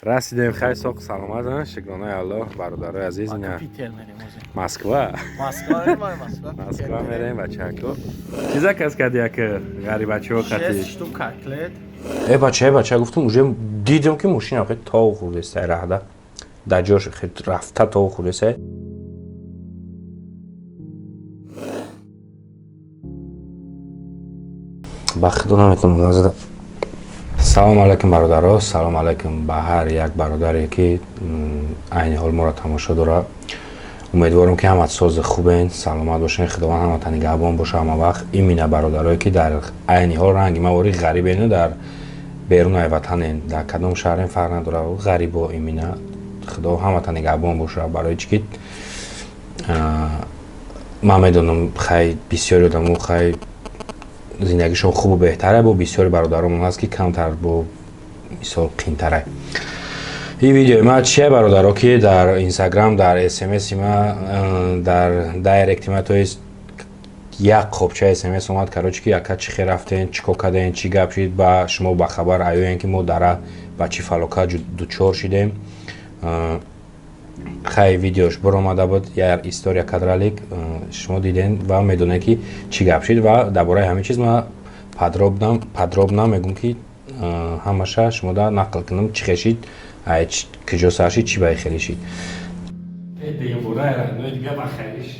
رسیدیم خیلی ساق سلامت شکرانه الله برادرای عزیز اینا مسکو مسکو میریم بچه‌ها چیزا کس کردی که غریب بچه‌ها کردی ای بچه گفتم اونجا دیدم که ماشین خیلی تا خورده است راه در جاش خیلی رفته تا خورده است بخدا نمیتونم نازده. سلام علیکم برادرها، سلام علیکم به هر یک برادری که عین حال ما را تماشا داره. امیدوارم که همه ساز خوبین، سلامت باشین، خداوند همه تن نگهبان باشه همه وقت. این مینه برادرایی که در عین حال رنگ مواری غریبین در بیرون وطنین، در کدام شهر فرق نداره غریب و این مینه خدا همه تن نگهبان باشه. برای چی که من میدونم خیلی بسیاری آدمو خیلی زندگیشون خوب و بهتره، با بسیاری برادرامون هست که کمتر با مثال قیمتره. این ویدیو ما چیه برادرها که در اینستاگرام در اس ام اس ما در دایرکت ما تو یک خوبچه اس ام اس اومد که چی یک چی خیر رفتین چی کردین چی گپ شد با شما با خبر آیوین که ما در بچی فلوکا دوچار شدیم. خیلی ویدیوش برآمده بود یا استوریا کادرالیک شما دیدین و میدونه که چی گپ شد و درباره همه چیز ما پدرابنا میگم که همشه شما دا نقل کنم چی خشید کجا سرشید چی باید خیلیشید دیگه بوده نوی دیگه با خیلیش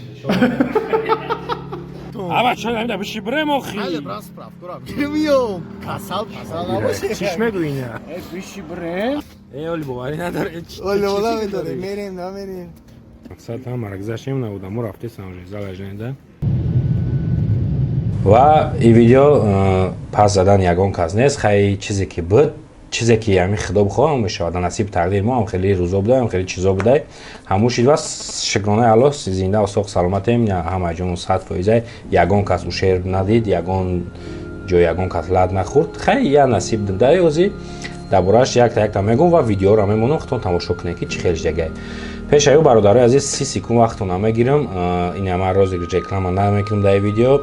اما چه نمیده بشی برم آخی Hajde, bram sprav, korak. Gdje kasal چیش میگو اینه Biši bre. اولی باوری نداره Olje, voda mi dore, merim, da merim. مقصد هم مرگزشیم نبودم ما رفتی سنجیزه لجنده و این ویدیو پس زدن یگان کس نیست. خیلی چیزی که بود چیزی که همین خدا بخواه میشه و نصیب تقدیر ما هم خیلی روزا بوده هم خیلی چیزا بوده همون شید و شکرانه الله زنده و ساق سلامتیم همه جون صد فایزه یگان کس او شیر ندید یگان جو یگان کس لد نخورد خیلی یا نصیب داده اوزی دربارش یک تا میگم و ویدیو را میمونم خودتون تماشا کنید که چی خیلی دیگه پیش ایو برادرای عزیز 30 سکند وقتتون میگیرم. این ما روز رکلام نمیکنم در ویدیو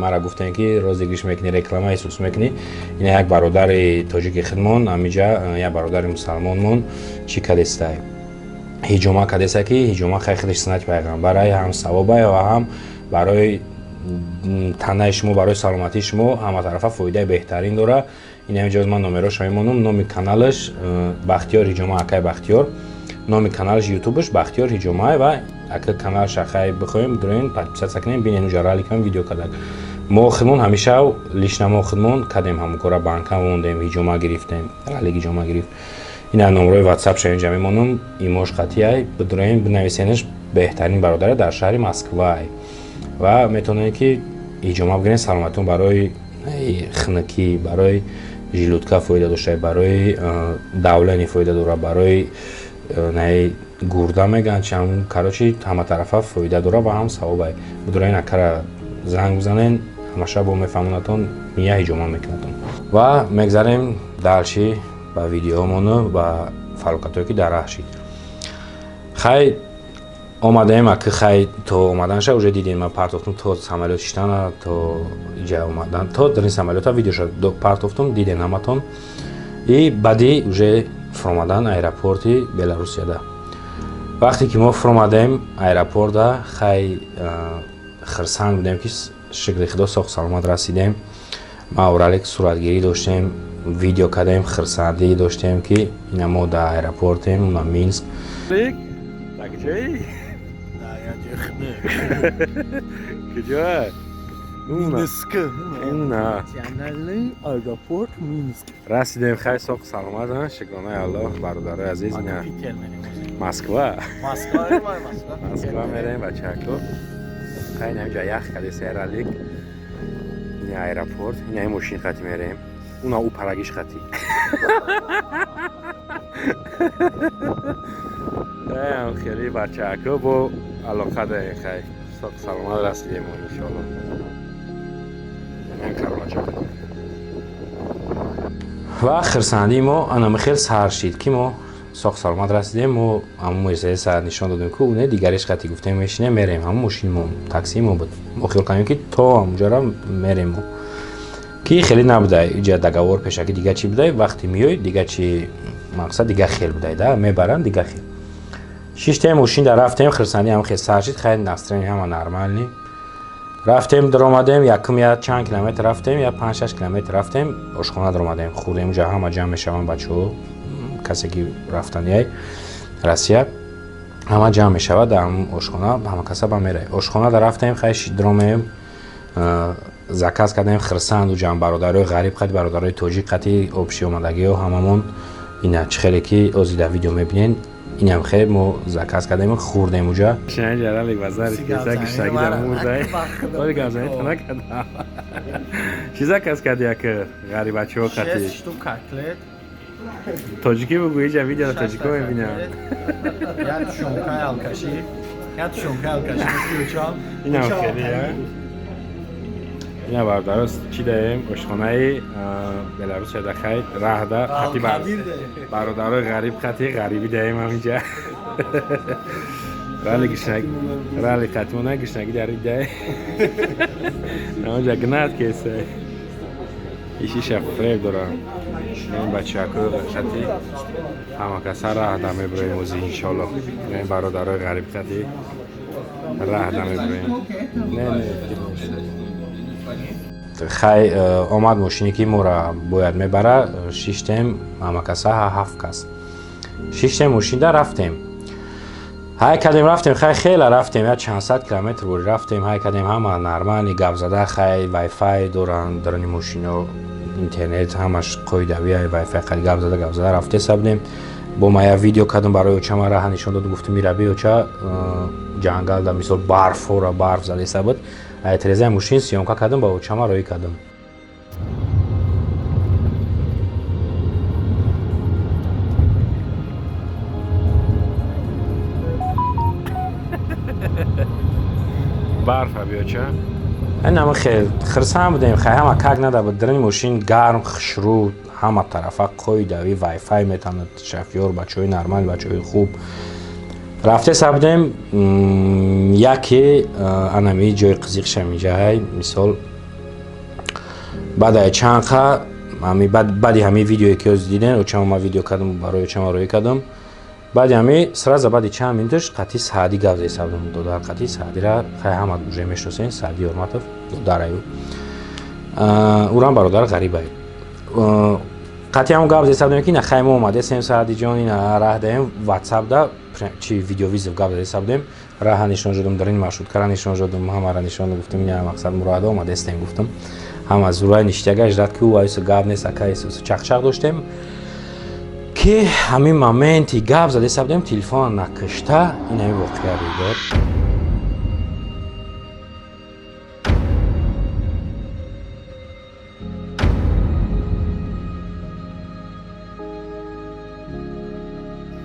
مرا گفتن که روز دیگه میکنی رکلام ایسوس میکنی. این یک برادر تاجیک خدمون امیجا یا برادر مسلمانمون چی کدسته هجوما کدسته که هجوما خیلی خودش سنت پیغمبر هم ثوابه و هم برای تنه شما برای سلامتی شما همه طرفه فایده بهترین داره. این همینجا من نمرش میمونم نام کانالش بختیار هجوما اکای بختیار نام کانالش یوتیوبش بختیار هجوما و اگه کانالش خیلی بخوایم درین پادپیسات سکنیم ببینین جرالی کم ویدیو کردن ما خدمون همیشه لیشنما خدمون کردیم همون کارا بانک موندیم هجوما گرفتیم رالی هجوما گرفت. این نمره واتساپ شاین جمعی مونم ایموش خطیای بدرین بنویسینش بهترین برادر در شهر مسکو و میتونین که هجوما بگیرین سلامتون برای خنکی برای ژیلوتکا فایده داشته برای داولنی فایده داره برای نه گوردا میگن چون کاروچی همه طرفه فایده داره و هم ثوابه بدون نکره زنگ بزنین همشه با میفهمونتون میه هجوما میکنتون و میگذاریم دالشی با ویدیومون و فعالیتایی که در راه شید. خیلی اومدیم که خیلی تو اومدنش اوج دیدین ما پارتوفتم تو سامالوت شدن تو اینجا اومدن تو در این سامالوت ویدیو شد دو پارتوفتم دیدین همتون ای بعدی اوج فرمادن ایرپورتی بلاروسیا ده وقتی که ما فرمادیم ایرپورت ده خیلی خرسان بودیم که شکل خدا ساق سلامت رسیدیم ما اورالیک صورتگیری داشتیم ویدیو کردیم خرساندی داشتیم که این ما در ایرپورتیم اونا مینسک کجا؟ Minsk. نه Nacionalny aeroport Minsk. رسیدیم خیلی ساق سلامت شکرانه الله برادرای عزیز اینا مسکو مسکو میریم بچه‌ها خیلی همینجا یخ کردی سیرالیک این ایرپورت این این ماشین خطی میریم اونا او پرگیش خطی خیلی بچه‌ها با علاقه داریم خیلی ساق سلامت رسیدیم انشالله و خرسندی ما انا خیلی سهر شید که ما ساق سلامت رسیدیم و همون مویزه سر نشان دادیم که اونه دیگرش خطی گفتیم میشینه میریم همون ماشین ما تاکسی ما بود ما خیال کنیم که تا همونجا را میریم ما که خیلی نبوده اینجا دگوار پیشکی دیگه چی بوده وقتی میای دیگه چی мақсад дига хел будайда мебаранд дига хел 6 таи мошин рафтем хирсанӣ ҳам хел сар шид хайр настроение ҳама нормальни рафтем даромадем якум я чанд километр рафтем я 5-6 километр рафтем ошхона даромадем хӯрдем ҷа ҳама ҷамъ мешаванд бачаҳо касе ки рафтанияй Россия ҳама ҷамъ мешавад дар ошхона ҳама каса ба меравад ошхона рафтем хай шидромем заказ кардем хирсанду ҷамъ бародарои ғариб қати бародарои тоҷик қати обши омадагиҳо ҳамамон ина чӣ хеле ки ози дар видео мебинен инам хеле мо заказ кардем хӯрдем уҷа ҷарали базари кеса гиштаги дар мурдай оди газани тана кардам чӣ заказ карди як ғарибачаҳо қати 6 штук котлет тоҷикӣ бугӯи ҷа видео тоҷико мебинам як тушонкаи алкашӣ як тушонкаи алкашӣ мисчам инам хеле ина бародарос чӣ даем ошхонаи беларусия дахай раҳда қати бародарои ғариб қати ғарибӣ даем ҳаминҷа рали гишнаги рали қатимона гишнагӣ дари дай намонҷа гнат кесай ишиша фреб дорам ин бачаҳакои қати ҳама каса раҳда мебироем ози иншоалло ин бародарои ғариб қати раҳда мебироем хай омад мошине ки моро бояд мебара 6 тем ҳама каса 7 кас 6 тем мошинда рафтем ҳай кардем рафтем хай хеле рафтем я чанд сад километр бори рафтем ҳай кардем ҳама нормални гап зада хай вайфай доранд дарони мошино интернет ҳамаш қоидавия вайфай хай гап зада рафте сабдем бо мая видео кардам барои очама раҳа нишон дод гуфтам мираби оча ҷангал да мисол барфора барф заде сабад ай терезаи мошин сиёмка кардам ба очама роӣ кардам барфа биёча инама хел хирсан будем хай ҳама как нада буд дарони мошин гарм хушрӯд ҳама тарафа қоидави вайфай метавонад шофёр бачаҳои нормал бачаҳои хуб рафте сабдем яке анами ҷои қизиқша миҷаҳай мисол баъдаи чанқа баъди ҳамин видеое ки оз диден очама ма видео кардам барои очама роӣ кардам баъди ҳами сразу баъди чанд минуташ қати саъди гап зада сабдем додар қати саъдира хай ҳама уже мешиносен саъди ҳурматов додараю урам бародар ғарибай қати ҳамон гап зада сабдем ки ина хай мо омаде сем саъди ҷон ина раҳ даем ватсапда чи видеовизов гап зада сабдем раҳа нишон жодам дар ин маршруткара нишон жодам ҳамара нишон гуфтам ина мақсад муроада омадестем гуфтам ҳама зурай ништиага ждат ки вайсо гап нест акайсо чақчақ доштем ки ҳамин моменти гап зада сабдем телефон накашта инами воқеа рӯй дод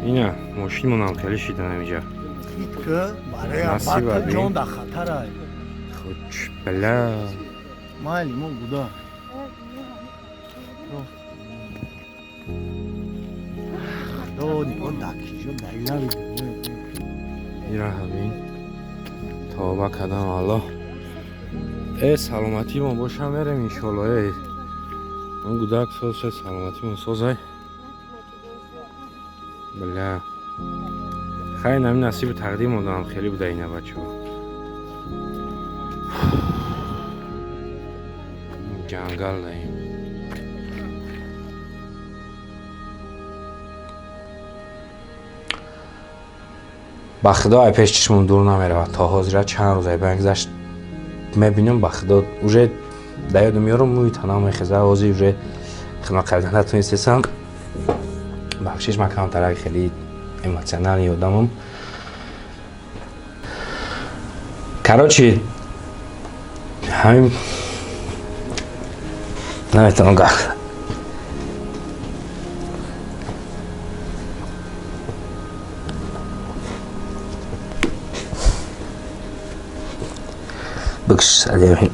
ина мошинмонам хеле шида намиҷа титка барои аббата ҷон дар хатарай хучбала майли мо буда нигоҳ дакиҷо дайлави ира ҳамин тавба кардам алло саломатимон боша мерем иншоалло он гудак соз саломатимон созай бля хай нами насиби тақдир монданам хеле буда ина бачаҳо ҷангал даим ба худо ай пеш чишмон дур намеравад то ҳозира чанд рӯзай бигзашт мебинам ба худо уже дар ёдам меёрам мӯи танам мехеза ҳозир уже хидмат кардан натунистесам бахшиш макам тараки хеле эмоционални одамам короче ҳамин наметавонам гап بكش عليه الحين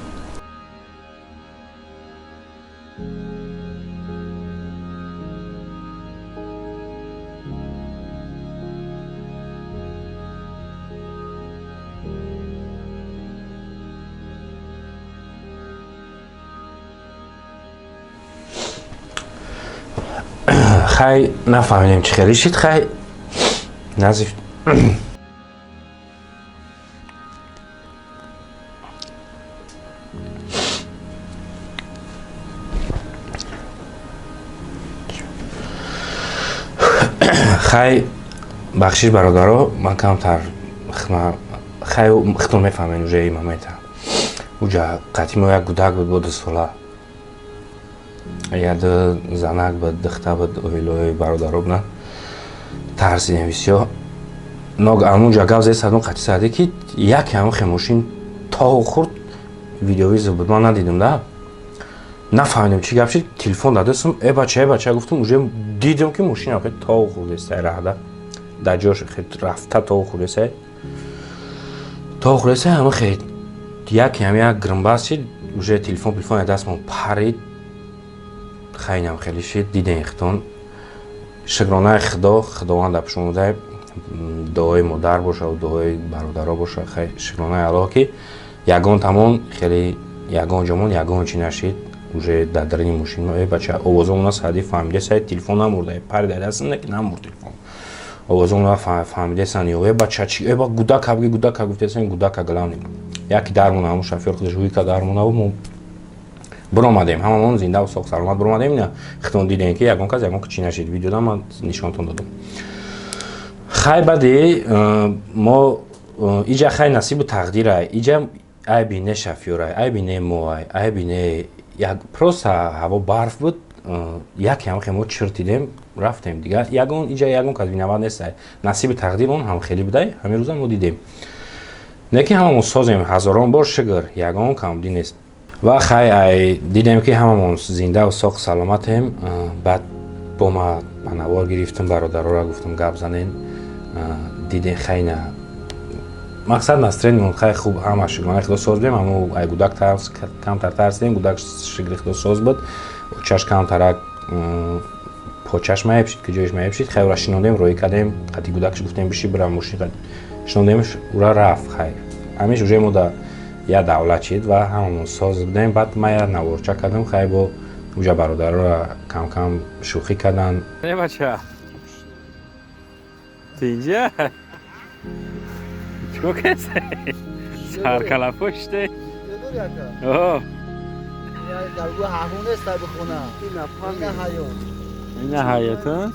خیلی نفهمیدیم چی خیلی شید خیلی نظیف خیلی بخشش برادرها من کمتر خیلی خطور میفهمین اوجه این ممیتا اوجه قدیم یک گودک بود 2 ساله یاد زنک بود دخته بود اویلوی برادرها بودن ترسیدیم بسیار اونجا گاو زیر صدون قطعی سرده که یک همه خیموشین تا خورد ویدیویی بود من ندیدم ده نفهمیدم چی گفت تلفن دادستم ای بچه گفتم اونجا دیدم که ماشین آخه تا خورده سر راه در جاش خیلی رفته تا خورده سه همه خیلی یک گرنباز شد اونجا تلفن دست من پرید خیلی هم خیلی شد دیدن اختون شکرانه خداوند اپشون بوده دعای مادر باشه و دعای برادرها باشه خیلی شکرانه الله که یگان تمام خیلی یگان جمون یگان چی نشید уже در درین ماشین بچه آوازه اونا سعدی فهمیده سعید تلفن نمورده پرده دست نکی نمورد تلفن آوازه اونا فهمیده سنیوه بچه چی با گودک گفته سن گودک گلام نیم یکی درمونه همون شفیار خودش روی که درمونه و برآمدیم هممون زنده و ساق سلامت برآمدیم نه خودتون دیدین که یگان که چی نشید ویدیو دادم من نشانتون دادم خیلی بعدی ما اینجا خیلی نصیب و تقدیر اینجا ای بینه شفیاره ای بینه موای ای بینه یک پروس هوا برف بود یکی هم خیلی ما چرتیدیم رفتیم دیگه یگون اینجا یگون که بینواد نیست نصیب تقدیر اون هم خیلی بوده همین روزا ما دیدیم نه که هممون سازیم هزاران بار شگر یگون کم دی نیست و خیلی دیدیم که هممون زنده و ساق سلامتیم بعد با ما پنوار گرفتم برادرها را گفتم گپ زنین دیدین خیلی مقصد نسترین خیلی خوب همه شکرانه خدا ساز بیم همون ای گودک کمتر ترسیدیم گودک شکر خدا ساز بود چش کمتر پاچش میبشید که جایش میبشید خیلی را شنوندیم روی کردیم قطعی گودکش گفتیم بشی برم ماشین شنوندیمش او را رفت خیلی همیشه اوجه ما در یه دولت شید و همون ساز بودیم بعد من یه نوارچه کردم خیلی با اوجه برادر را کم کم شوخی کردن نه بچه اینجا چیکار کسی؟ سرکله پشته اوه گلگو همون است بخونم این حیات این حیات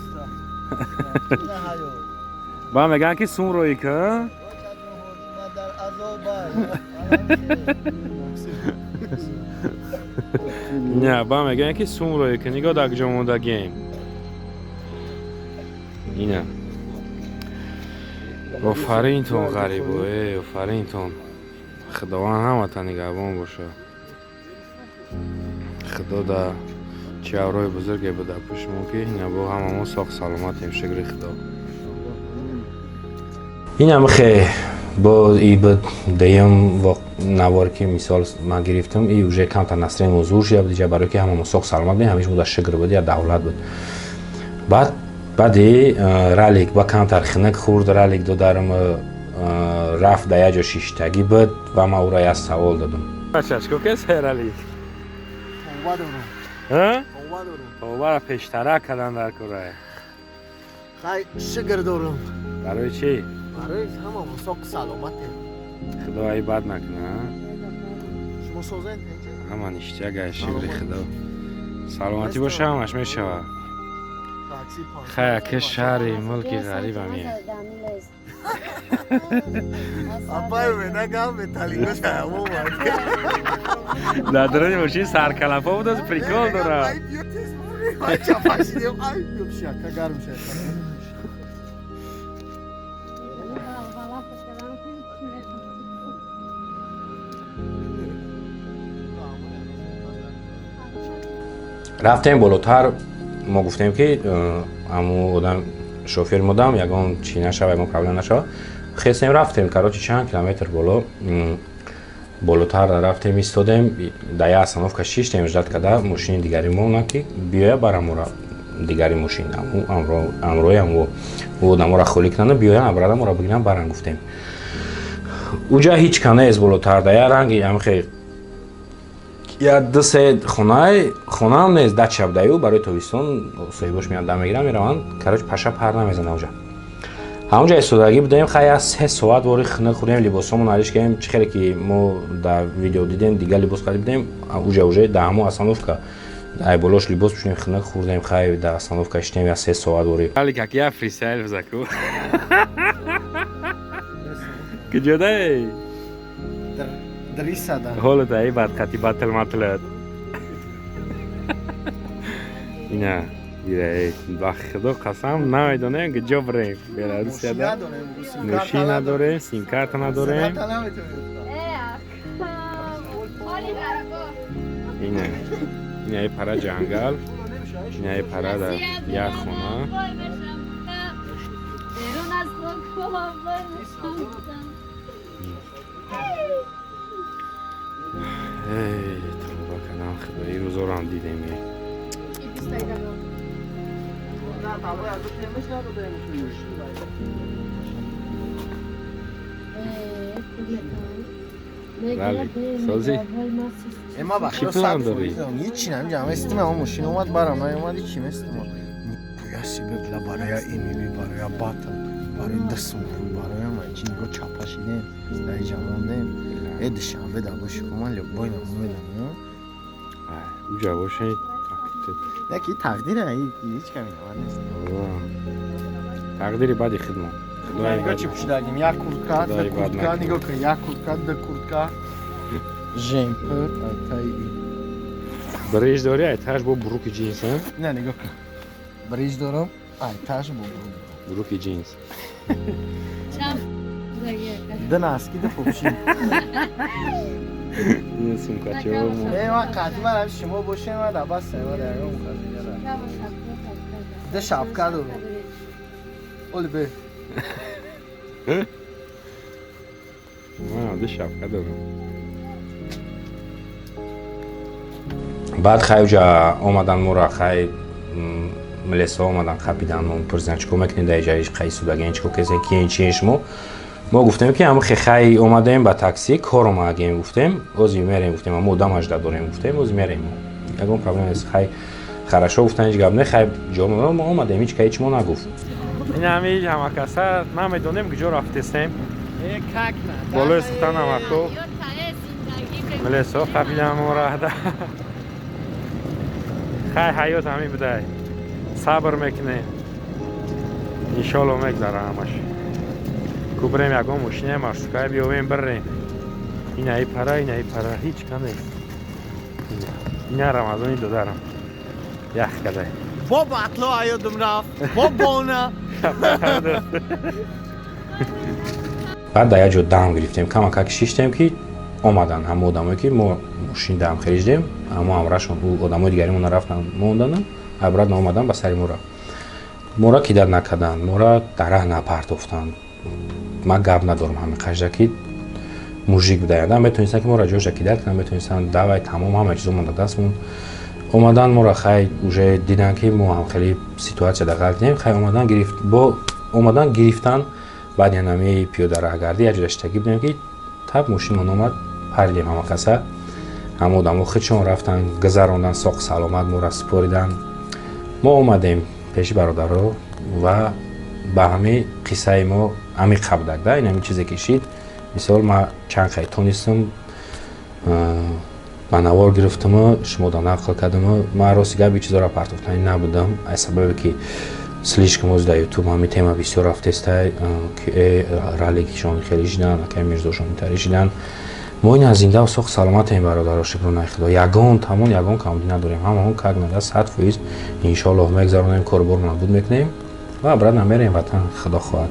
با میگن که سون روی که نه با میگن که سون روی که نگاه دک جمعون دا گیم اینه آفرین تون غریبه آفرین تون خداوند همه تا نگهبان باشه خدا در چهرهای بزرگی بده پشمون که این با همه ما ساق سلامتیم شکر خدا این هم خیلی با ای بود دیم نوار که مثال من گرفتم ای اوجه کمتر نسترین موضوع شده بود برای که همه ما ساق سلامت بیم همیشه بوده شکر بود یا دولت بود بعدی رالیک با کمتر خنک خورد رالیک دو درم رفت در یه جا شیشتگی بود و ما او را یه سوال دادم بچه چکو کسی رالیک؟ قوه دارم قوه را پیشترک کردن در کره خیلی شکر دارم برای چی؟ برای همه مساق سلامته خدا ای بد نکنه شما سازن همه نشته گه شکر خدا سلامتی باشه همش میشه خیلی که شهری ملکی غریب همیه اپای نگم به تالیگوش همون در درانی ماشین سرکلپا بود از پریکال داره ای بیوتیز ای چپاشیدیم ای بیوتشک گرم شد رفتیم بالاتر ما گفتیم که امو آدم شوفر مدام یگان چی نشه یگان پرابلم نشه خواستیم رفتیم کراچی چند کیلومتر بالاتر رفتیم ایستادیم در یه اصناف کشیش تیمجدت کده ماشین دیگری ما که بیایه برام را دیگری ماشین امروی هم و دمو را خالی کنن بیایه ابرادم را بگیرن برام گفتیم اوجا هیچ کنه از بالاتر در یه رنگی هم خیلی я ду се хонаам нест дачабдаю барои тобистон соҳибош меян да мегирам мераванд кароч паша пар намезана оҷа ҳамонҷа истодагӣ будем хай аз 3 соат вори хина хӯрдем либосомон ариш кардем чӣ хеле ки мо дар видео дидем дигар либос харидем уже да ҳамон остановка ай болош либос пӯшидем хина хӯрдем хай дар остановка шидем аз 3 соат вори Али как я фристайл заку. Куҷодай? Дрисада. Ҳолата ай бадқати батл матлат. Ина гирай ба худо қасам намедонем куҷо барем. Беларусияда нӯшӣ надорем, сим-карта надорем. Ина ай пара ҷангал. Ина ай пара дар як хона. Эй, тавба кардам худои рӯзорам дидем. Вали, созӣ? Эма ба Чӣ план дорӣ? ҳичи намҷам истим ама мошина омад барам наёмад ичи местим пӯя сибебла бароя имиби бароя батл барои дасм бароя манчи нигоҳ чапашидем даи ҷавондем душанбе дар бошикуман любой намедам Уҷа бошед. яки тақдира ҳеҷ ками навад нест Тақдири бади хидмат. нигоҳ чӣ пӯшидагим як куртка ду куртка нигоҳ кун як куртка ду куртка жемпер айтай Бриж дорӣ айташ бо буруки ҷинс а? не нигоҳ кун бриж дорам айташ бо Буруки ҷинс. ду носки ду попшин Ин сумкачаомо. ма қадимарам шумо бошем ма да бас ягон ду шапка дорам олибе Ду шапка дорам. баъд хай уҷа омадан мора хай милисо омадан хапидан мо мепурсиданд чӣ кор мекунед дар иҷаи хай судагиен чӣ кор кесен киен чиен шумо мо гуфтем ки ҳама хай омадем ба такси кором агем гуфтем ози мерем гуфтем мо дам ажда дорем гуфтем ози мерем ягон проблем нест хай хорошо гуфтан ҳеҷ гап не хай ҷо мо омадем ҳеҷ кай чимо нагуфт Ин ҳами ҳамакаса намедонем куҷо рафтесем. Болои сухтан ҳамако. Милисо хапидан мора хай ҳаёт ҳамин будай сабр мекунем иншоалло мегзара ҳамаш ку бирем ягон мошинаи маршрутка биёвем бирем инаи пара ҳеҷ канест ина рамазони додарам ях кадай бо батло аёдум рафт бо бона баъд дар як ҷо дам гирифтем камака кишиштем ки омадан ҳама одамое ки мо мошин дам хириҷдем ҳама ҳамрашон одамои дигаримона рафтан монданд обратно омадан ба сари мора мора кидат накарданд мора дараҳ напартофтанд ман гап надорам ҳамин қажда ки мужик будаянда метонистанд ки мора ҷоша кидат кунанд метонистанд давай тамом ҳама чизо монда дастмон омадан мора хай уже диданд ки мо ҳам хеле ситуатсияда ғалатидем хай омадан гирифтан баъд янами пиёдараҳгарди як ҷода шитагӣ будем ки таб мошинмон омад паридем ҳамакаса ҳама одамо худшон рафтан гузаронданд соқ саломат моро супориданд мо омадем пеши бародаро ва ба ҳамин қиссаи мо амиқ будак да ин ҳамин чизе ки шид мисол ман чанд хай тонистам ба навор гирифтам шумода нақл кардам ман рости гап ин чизоро партофтани набудам аз сабабе ки слишком оз дар ютуб ҳамин тема бисёр рафтестай ки ралликишон хеле шидан акай мирзошон интари шидан мо ин аз зинда соқ саломатем бародаро шукронаи худо ягон тамон ягон камоди надорем ҳамаон как нада 100% иншоаллоҳ мегзаронем корбор набуд мекунем ва обратно мерем ватан худо хоҳад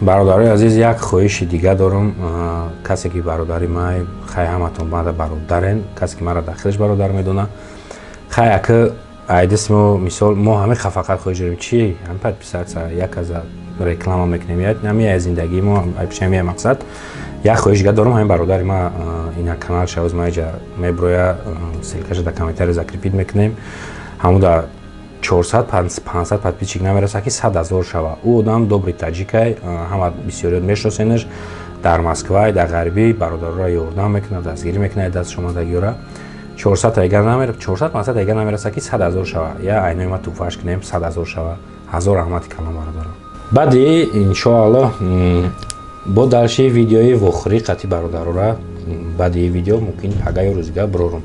бародарои азиз як хоҳиши дига дорам касе ки бародари май хай ҳаматон баъда бародарен касе ки маро дахилаш бародар медона хай ака айдис мо мисол мо ҳамин фақат хоҳиш дорем чи ҳамин подписатся як аз реклама мекунем як ҳамин аз зиндагии мо ҳамин мақсад як хоҳиш дига дорам ҳамин бародари ма ина канал шавз майҷа меброя селкаша да комментарий закрепит мекунем ҳамуда 400-500 подписчик намереса ки 100,000 шава ӯ одам добри таҷикай ҳама бисёриёт мешносенаш дар москва дар ғарбӣ бародарро ёрдам мекунад дастгирӣ мекунад даст шомадагиёра 400 اگر نمیره 400 500 اگر نمیرسه که 100,000 شود یا عینای ما توفاش کنیم 100,000 شود 1000 رحمت کلام برادرم بعدی انشاءالله با دالشی ویدیوی وخری قطعی برادرورا بعدی ویدیو ممکن پگای روزگار برورم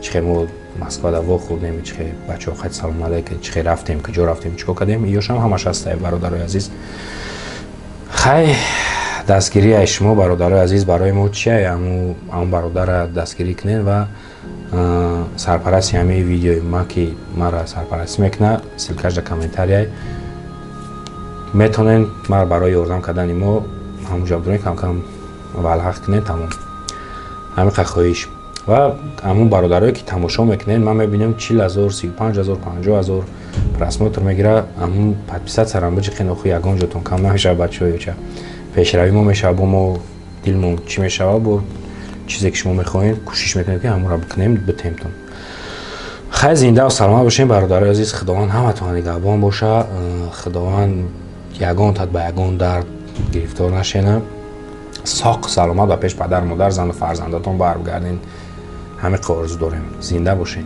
چه مو مسکو دا وخوردیم چه بچه‌ها خیلی سلام علیکم چه رفتیم کجا رفتیم چیکار کردیم ایشون هم همش هست برادرای عزیز خیلی دستگیری شما برادرای عزیز برای ما چیه همون برادر دستگیری کنین و سرپرستی همه ویدیوی ما که مرا سرپرستی میکنه سیلکش در کامنتاری میتونین مرا برای یاردم کردن ما همون جواب دارین کم کم ولحق کنین تمام همین خواهیش و همون برادرایی که تماشا میکنین من میبینم 40,000 35,000 50,000 پرسموتر میگیره همون 500 سرنبج خنوخی یگان جاتون کم نمیشه بچه‌ها چه پیشروی ما میشه با ما دیلمون چی میشه با چیزی که شما میخواین کوشش میکنیم که همون رو بکنیم بتیمتون خیلی زنده و سلامت باشین برادرای عزیز خداوند همتون نگهبان باشه خداوند یگان تا به یگان درد گرفتار نشین ساق سلامت و پیش پدر مادر زن و فرزنداتون برگردین همه آرزو داریم زنده باشین